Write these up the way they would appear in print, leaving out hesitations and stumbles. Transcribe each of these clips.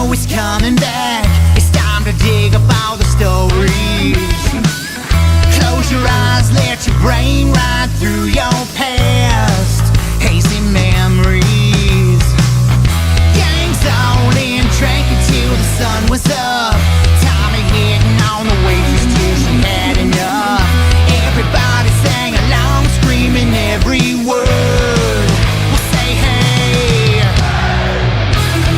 It's coming back. It's time to dig up all the stories. Close your eyes, let your brain ride through your past. Hazy memories. Gangs on in, drank until the sun was up. Tommy hitting on the waitress till she had enough. Everybody sang along, screaming every word. We'll say hey.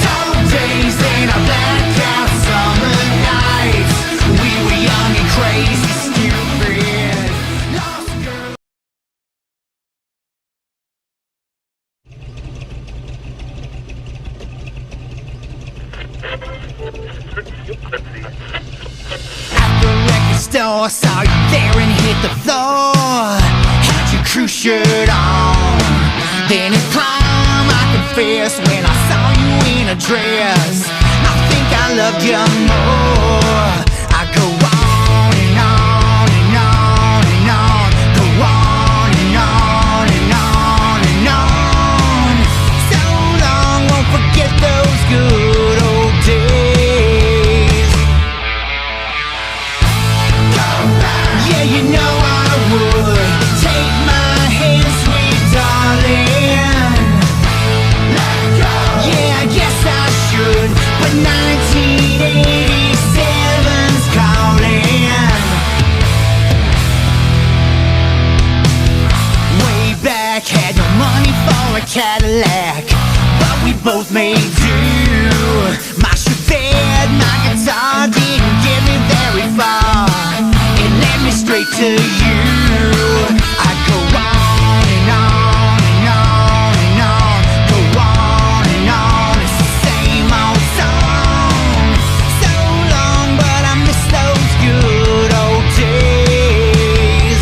Dark days and our blackout summer nights. We were young and crazy, stupid. Lost girl. At the record store, saw you there and hit the floor. Had your crew shirt on. Then it climbed, I confess, when I saw you in a dress. I think I loved you more. I go on and on and on and on. Go on and on and on and on. So long, won't forget those good old days. Yeah, you know I would. Take my hand, sweet darling. Yeah, I guess I should, but 1987's calling. Way back, had no money for a Cadillac, but we both made do. My Chevette, my guitar didn't get me very far. It led me straight to you. I go on and on and on and on. Go on and on, it's the same old song. So long, but I miss those good old days.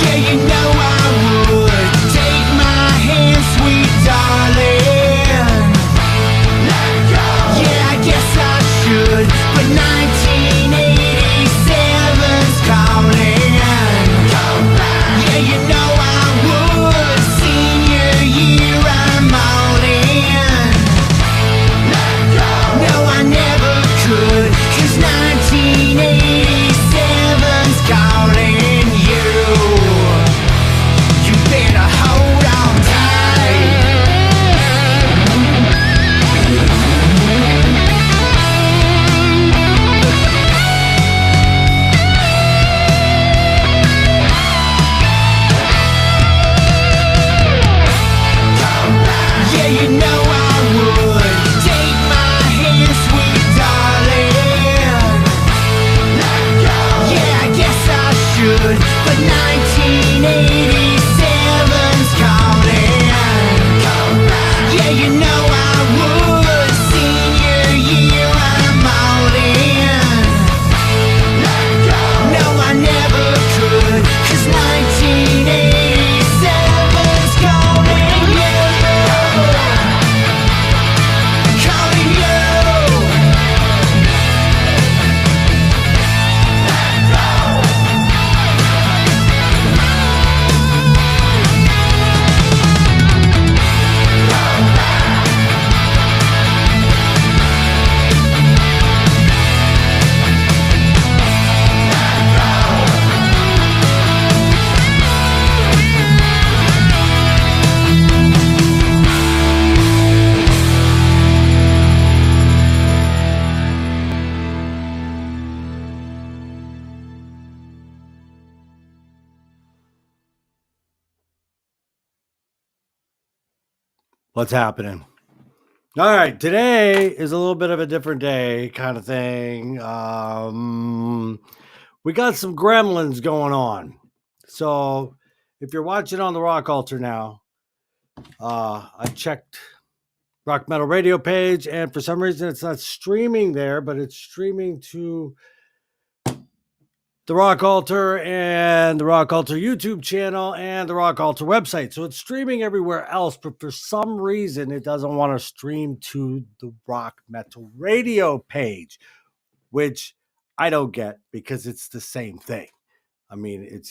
Yeah, you know I would. Take my hand, sweet darling. Yeah, I guess I should, but 1987's calling. Yeah, you know I would. Senior year, I'm all in. No, I never could, 'cause 1987's calling you. You better hold on tight. Yeah, you know I would. Take my hand, sweet darling. Yeah, I guess I should, but 1987's calling. Yeah, you know I would. Senior year, I'm all in. No, I never could, 'cause 1987's calling you. Calling you. What's happening? All right, today is a little bit of a different day kind of thing. We got some gremlins going on. So if you're watching on the Rock Altar now, I checked Rock Metal Radio page, and for some reason it's not streaming there, but it's streaming to the Rock Altar and the Rock Altar YouTube channel and the Rock Altar website. So it's streaming everywhere else, but for some reason it doesn't want to stream to the Rock Metal Radio page, which I don't get because it's the same thing. I mean,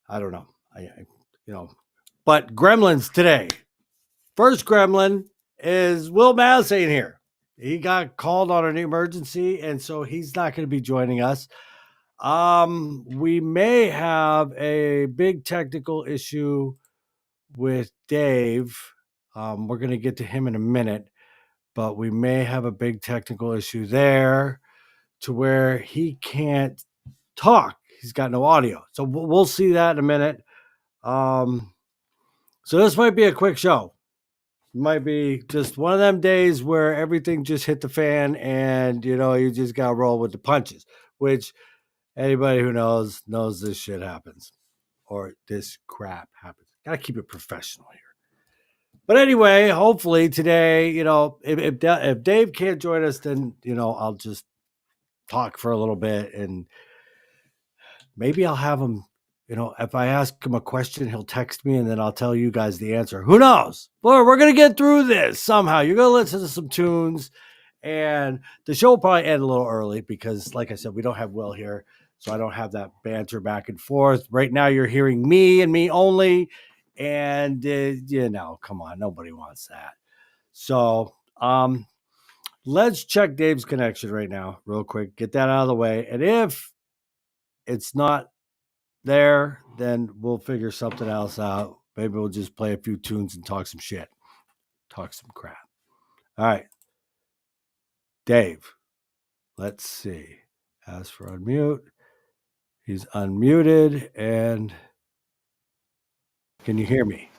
I don't know. But Gremlins today. First Gremlin is Will Mouse ain't here. He got called on an emergency, and so he's not going to be joining us. We may have a big technical issue with Dave. We're going to get to him in a minute, but we may have a big technical issue there to where he can't talk. He's got no audio. So we'll see that in a minute. So this might be a quick show. It might be just one of them days where everything just hit the fan and, you just got to roll with the punches, which anybody who knows this shit happens or this crap happens. Got to keep it professional here. But anyway, hopefully today, if Dave can't join us, then, I'll just talk for a little bit and maybe I'll have him, if I ask him a question, he'll text me and then I'll tell you guys the answer. Who knows? But we're going to get through this somehow. You're going to listen to some tunes and the show will probably end a little early because, like I said, we don't have Will here. So I don't have that banter back and forth. Right now you're hearing me and me only. And, come on, nobody wants that. So let's check Dave's connection right now real quick. Get that out of the way. And if it's not there, then we'll figure something else out. Maybe we'll just play a few tunes and talk some shit. Talk some crap. All right. Dave, let's see. Ask for unmute. He's unmuted. And can you hear me?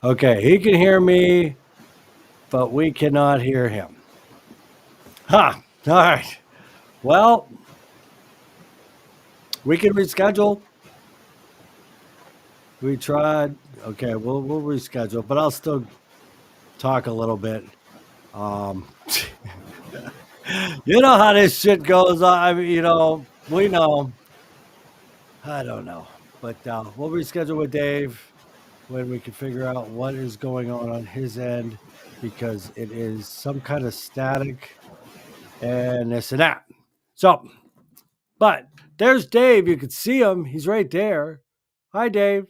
Okay, he can hear me, but we cannot hear him. All right. Well, we can reschedule. We tried. Okay, we'll reschedule, but I'll still talk a little bit. You know how this shit goes. I mean, we know. I don't know, but we'll reschedule with Dave when we can figure out what is going on his end, because it is some kind of static and this and that. So, but there's Dave. You can see him. He's right there. Hi, Dave.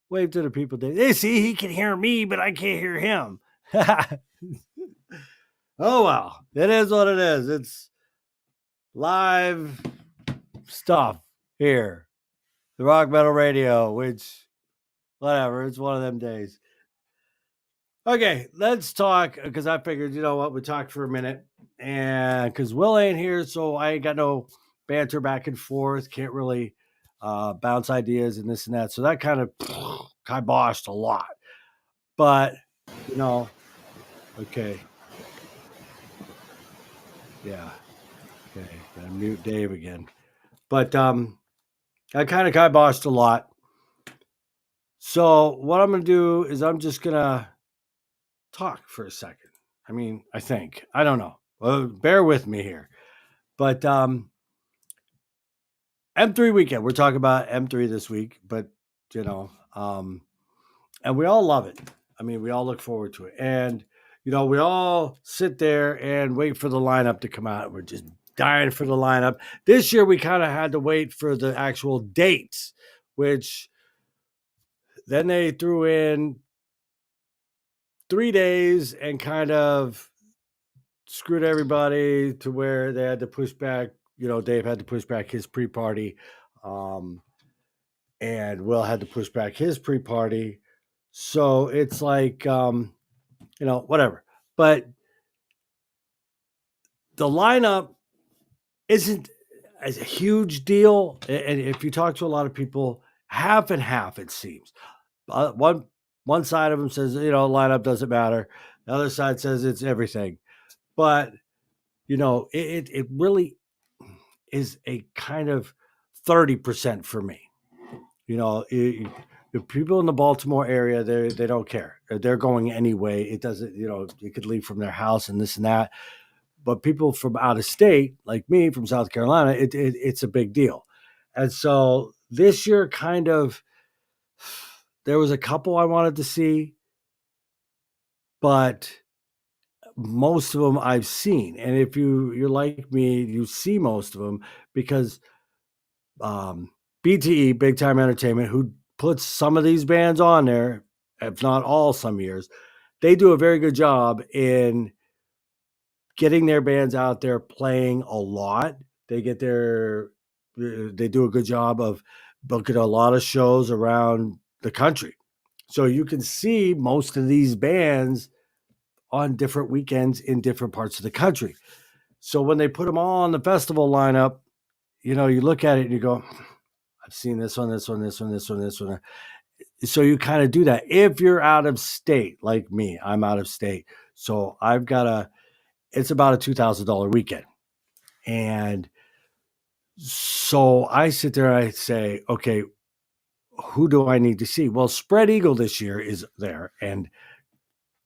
Wave to the people, Dave. They see he can hear me, but I can't hear him. Oh, well. It is what it is. It's live stuff here. The Rock Metal Radio, which, whatever, it's one of them days. Okay, let's talk, because I figured, you know what, we talked for a minute, and because Will ain't here, so I ain't got no banter back and forth, can't really bounce ideas and this and that, so that kind of kiboshed a lot. But, okay. Yeah. Okay, gotta mute Dave again. But I kind of kiboshed a lot. So what I'm going to do is I'm just going to talk for a second. I mean, I think. I don't know. Well, bear with me here. But M3 weekend. We're talking about M3 this week. But, and we all love it. I mean, we all look forward to it. And, we all sit there and wait for the lineup to come out. We're just dying for the lineup. This year, we kind of had to wait for the actual dates, which then they threw in 3 days and kind of screwed everybody to where they had to push back. Dave had to push back his pre-party, and Will had to push back his pre-party. So it's like, whatever. But the lineup isn't a huge deal. And if you talk to a lot of people, half and half, it seems. One side of them says, lineup doesn't matter. The other side says it's everything. But, it really is a kind of 30% for me. The people in the Baltimore area, they don't care. They're going anyway. It doesn't, you could leave from their house and this and that. but people from out of state, like me from South Carolina, it's a big deal. And so this year, kind of, there was a couple I wanted to see, but most of them I've seen. And if you're like me, you see most of them because um, BTE, Big Time Entertainment, who puts some of these bands on there, if not all, some years, they do a very good job in getting their bands out there playing a lot. They get they do a good job of booking a lot of shows around the country. So you can see most of these bands on different weekends in different parts of the country. So when they put them all on the festival lineup, you look at it and you go, I've seen this one, this one, this one, this one, this one. So you kind of do that. If you're out of state, like me, I'm out of state. So it's about a $2,000 weekend. And so I sit there and I say, okay, who do I need to see? Well, Spread Eagle this year is there. And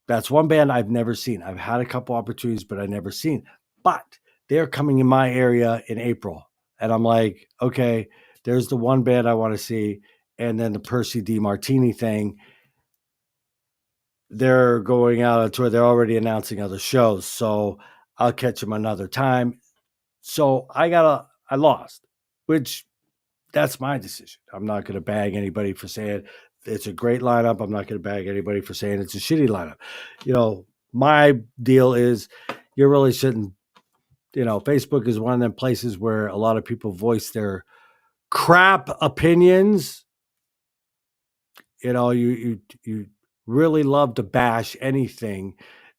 that's one band I've never seen. I've had a couple opportunities, but I've never seen. But they're coming in my area in April. And I'm like, okay, there's the one band I want to see. And then the Percy D. Martini thing. They're going out on tour. They're already announcing other shows. So I'll catch them another time. So I lost, which that's my decision. I'm not going to bag anybody for saying it's a great lineup. I'm not going to bag anybody for saying it's a shitty lineup. My deal is you really shouldn't, Facebook is one of them places where a lot of people voice their crap opinions. You really love to bash anything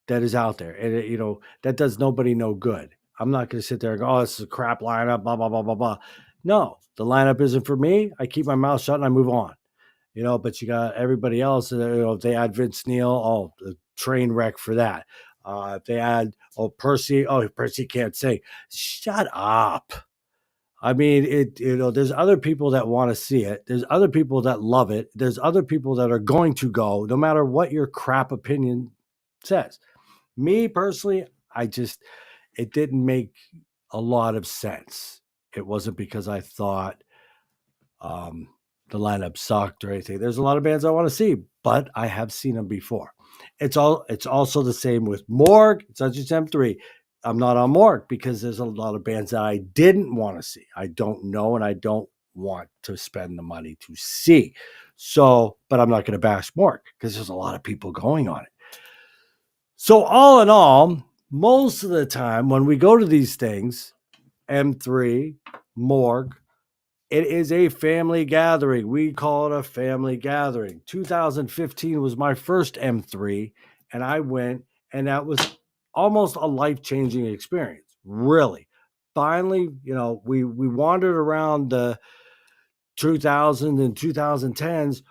that is out there. And, that does nobody no good. I'm not going to sit there and go, oh, this is a crap lineup, blah, blah, blah, blah, blah. No, the lineup isn't for me. I keep my mouth shut and I move on. But you got everybody else. If they add Vince Neil, oh, the train wreck for that. If they add, Percy can't sing. Shut up. I mean, there's other people that want to see it. There's other people that love it. There's other people that are going to go, no matter what your crap opinion says. Me personally, it didn't make a lot of sense. It wasn't because I thought the lineup sucked or anything. There's a lot of bands I want to see, but I have seen them before. It's also the same with Morgue, such as M3. I'm not on Morgue because there's a lot of bands that I didn't want to see. I don't know, and I don't want to spend the money to see. So, but I'm not going to bash Morgue because there's a lot of people going on it. So all in all, most of the time when we go to these things, M3, Morgue, it is a family gathering. We call it a family gathering. 2015 was my first M3, and I went, and that was almost a life-changing experience, really. Finally, we wandered around the 2000s and 2010s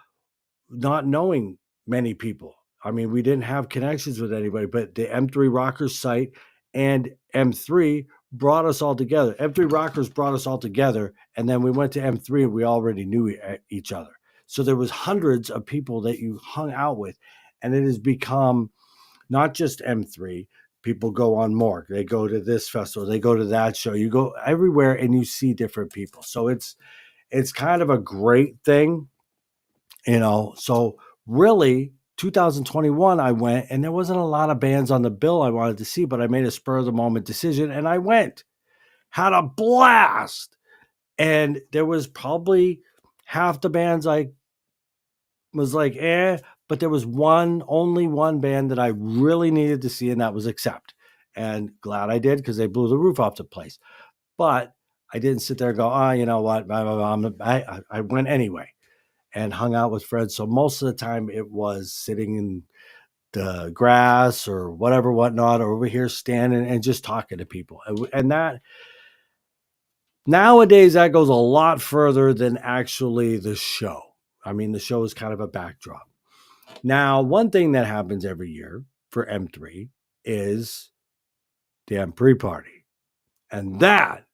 not knowing many people. I mean, we didn't have connections with anybody, but the M3 Rockers site and M3 brought us all together. M3 Rockers brought us all together, and then we went to M3 and we already knew each other. So there was hundreds of people that you hung out with, and it has become not just M3. People go on Morgue. They go to this festival. They go to that show. You go everywhere and you see different people. So it's kind of a great thing, So really, 2021, I went, and there wasn't a lot of bands on the bill I wanted to see, but I made a spur of the moment decision, and I went. Had a blast. And there was probably half the bands I was like, but there was only one band that I really needed to see, and that was Accept. And glad I did because they blew the roof off the place. But I didn't sit there and go, you know what? I went anyway and hung out with friends. So most of the time it was sitting in the grass or whatever, whatnot, or over here standing and just talking to people. And that nowadays, that goes a lot further than actually the show. I mean, the show is kind of a backdrop. Now, one thing that happens every year for M3 is the M3 party. And that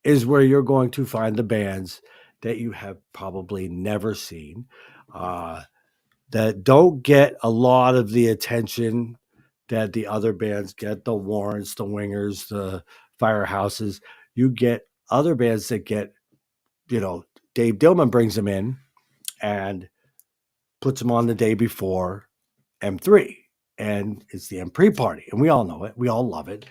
is where you're going to find the bands that you have probably never seen, that don't get a lot of the attention that the other bands get, the Warrants, the Wingers, the Firehouses. You get other bands that get, Dave Dillman brings them in and puts them on the day before M3. And it's the M pre-party. And we all know it. We all love it.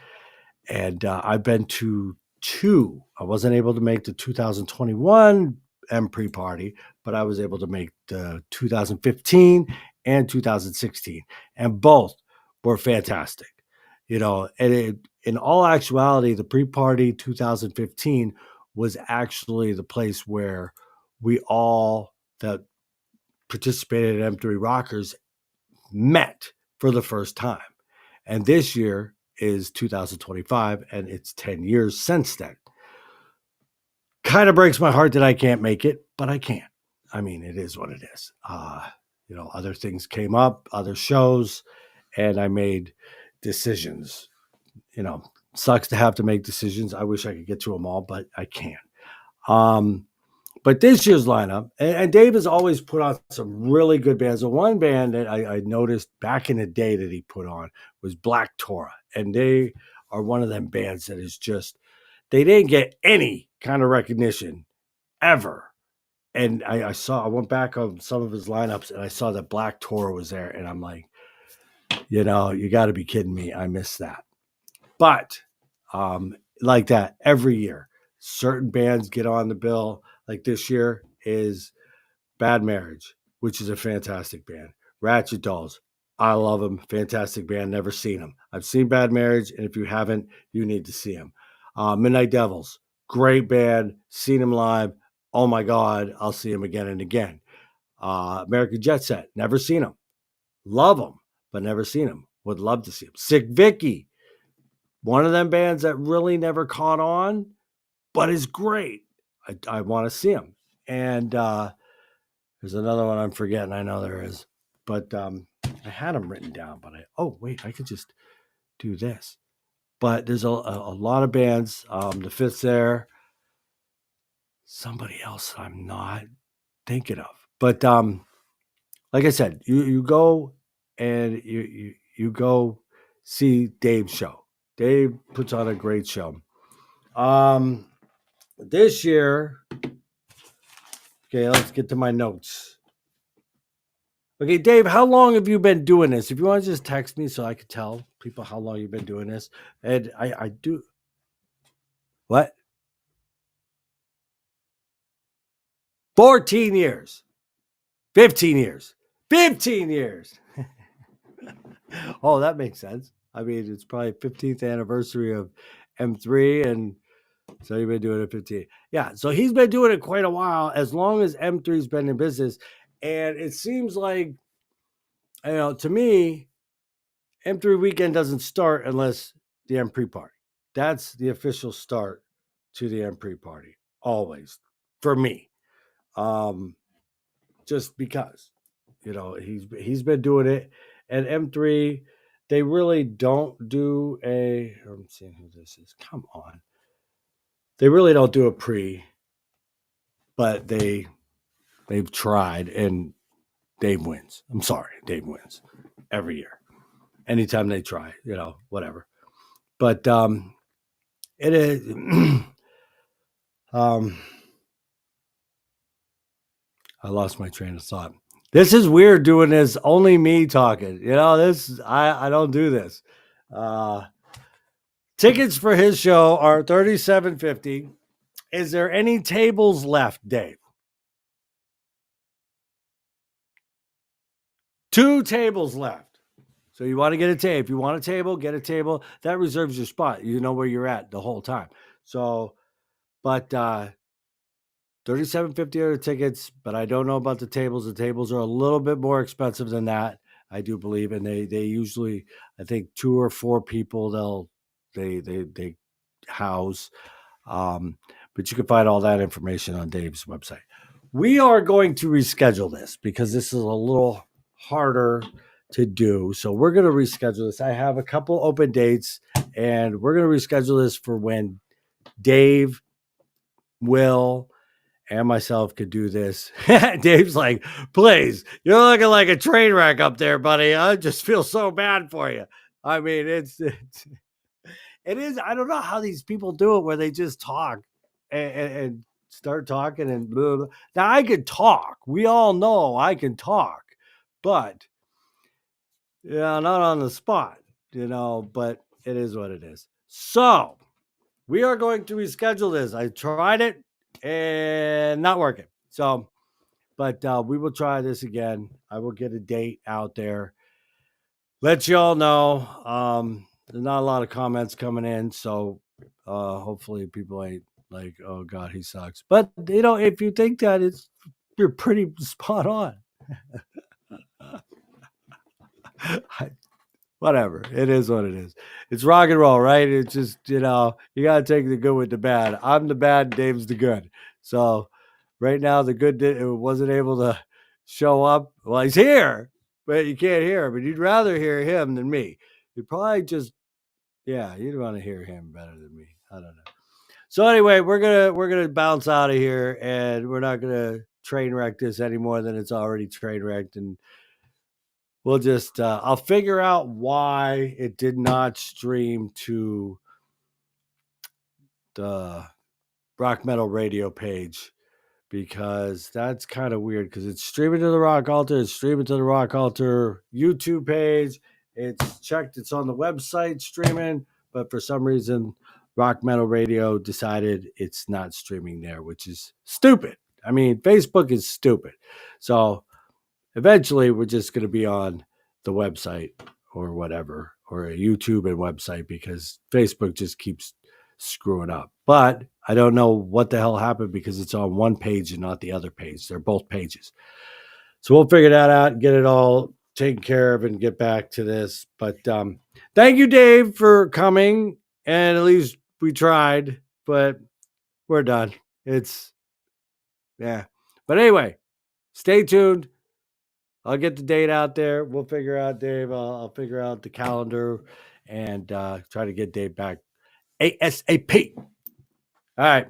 And I've been to two. I wasn't able to make the 2021 M pre-party, but I was able to make the 2015 and 2016. And both were fantastic. And in all actuality, the pre-party 2015 was actually the place where we all that participated in M3 Rockers met for the first time. And this year is 2025, and it's 10 years since then. Kind of breaks my heart that I can't make it, but I can't. I mean, it is what it is. Other things came up, other shows, and I made decisions. Sucks to have to make decisions. I wish I could get to them all, but I can't. But this year's lineup, and Dave has always put on some really good bands. The one band that I noticed back in the day that he put on was Black Torah. And they are one of them bands that is just, they didn't get any kind of recognition ever. And I went back on some of his lineups and I saw that Black Torah was there. And I'm like, you got to be kidding me. I missed that. But like that, every year, certain bands get on the bill. Like this year is Bad Marriage, which is a fantastic band. Ratchet Dolls, I love them. Fantastic band. Never seen them. I've seen Bad Marriage, and if you haven't, you need to see them. Midnight Devils, great band. Seen them live. Oh my God, I'll see them again and again. American Jet Set, never seen them. Love them, but never seen them. Would love to see them. Sick Vicky, one of them bands that really never caught on, but is great. I want to see them. And there's another one I'm forgetting. I know there is. But I had them written down. But I could just do this. But there's a lot of bands. The Fifth there. Somebody else I'm not thinking of. But like I said, you go and you go see Dave's show. Dave puts on a great show. This year, okay, let's get to my notes. Okay, Dave, how long have you been doing this? If you want to just text me so I could tell people how long you've been doing this. And I do. What? 14 years. 15 years. 15 years. Oh, that makes sense. I mean, it's probably 15th anniversary of M3, and so you've been doing it 15. Yeah, so he's been doing it quite a while, as long as M3's been in business. And it seems like, to me, M3 weekend doesn't start unless the M pre-party. That's the official start to the M pre-party, always, for me. Just because, he's been doing it. And M3, they really don't do I'm seeing who this is. Come on. They really don't do a pre, but they've tried, and Dave wins. I'm sorry, Dave wins every year. Anytime they try, whatever. But it is. I lost my train of thought. This is weird doing this. Only me talking. This I don't do this. Tickets for his show are $37.50. Is there any tables left, Dave? 2 tables left. So you want to get a table. If you want a table, get a table. That reserves your spot. You know where you're at the whole time. So, but $37.50 are the tickets, but I don't know about the tables. The tables are a little bit more expensive than that, I do believe. And they usually, I think 2 or 4 people they house. But you can find all that information on Dave's website. We are going to reschedule this because this is a little harder to do. So we're going to reschedule this. I have a couple open dates, and we're going to reschedule this for when Dave, Will, and myself could do this. Dave's like, please, you're looking like a train wreck up there, buddy. I just feel so bad for you. I mean, it is. I don't know how these people do it where they just talk and start talking and blah, blah. Now I can talk. We all know I can talk, but yeah, not on the spot, but it is what it is. So we are going to reschedule this. I tried it and not working. So, but we will try this again. I will get a date out there. Let you all know. There's not a lot of comments coming in, so hopefully people ain't like, "Oh God, he sucks." But if you think that, you're pretty spot on. Whatever. It is what it is. It's rock and roll, right? It's just, you got to take the good with the bad. I'm the bad, Dave's the good. So right now, the good wasn't able to show up. Well, he's here, but you can't hear him. But you'd rather hear him than me. You'd probably you'd want to hear him better than me. I don't know. So anyway, we're gonna bounce out of here, and we're not gonna train wreck this any more than it's already train wrecked, and we'll just I'll figure out why it did not stream to the Rock Metal Radio page, because that's kind of weird, because it's streaming to the Rock Altar, it's streaming to the Rock Altar YouTube page, it's checked, it's on the website streaming, but for some reason Rock Metal Radio decided it's not streaming there, which is stupid. I mean, Facebook is stupid. So eventually we're just going to be on the website or whatever, or a YouTube and website, because Facebook just keeps screwing up. But I don't know what the hell happened, because it's on one page and not the other page. They're both pages. So we'll figure that out, get it all taken care of, and get back to this. But thank you, Dave, for coming. And at least we tried, but we're done. Yeah. But anyway, stay tuned. I'll get the date out there. We'll figure out, Dave. I'll figure out the calendar and try to get Dave back ASAP. All right.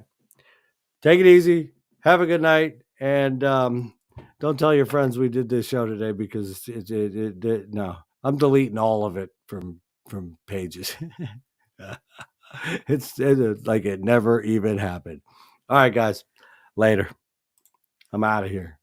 Take it easy. Have a good night. And don't tell your friends we did this show today, because no, I'm deleting all of it from pages. It's like it never even happened. All right, guys. Later. I'm out of here.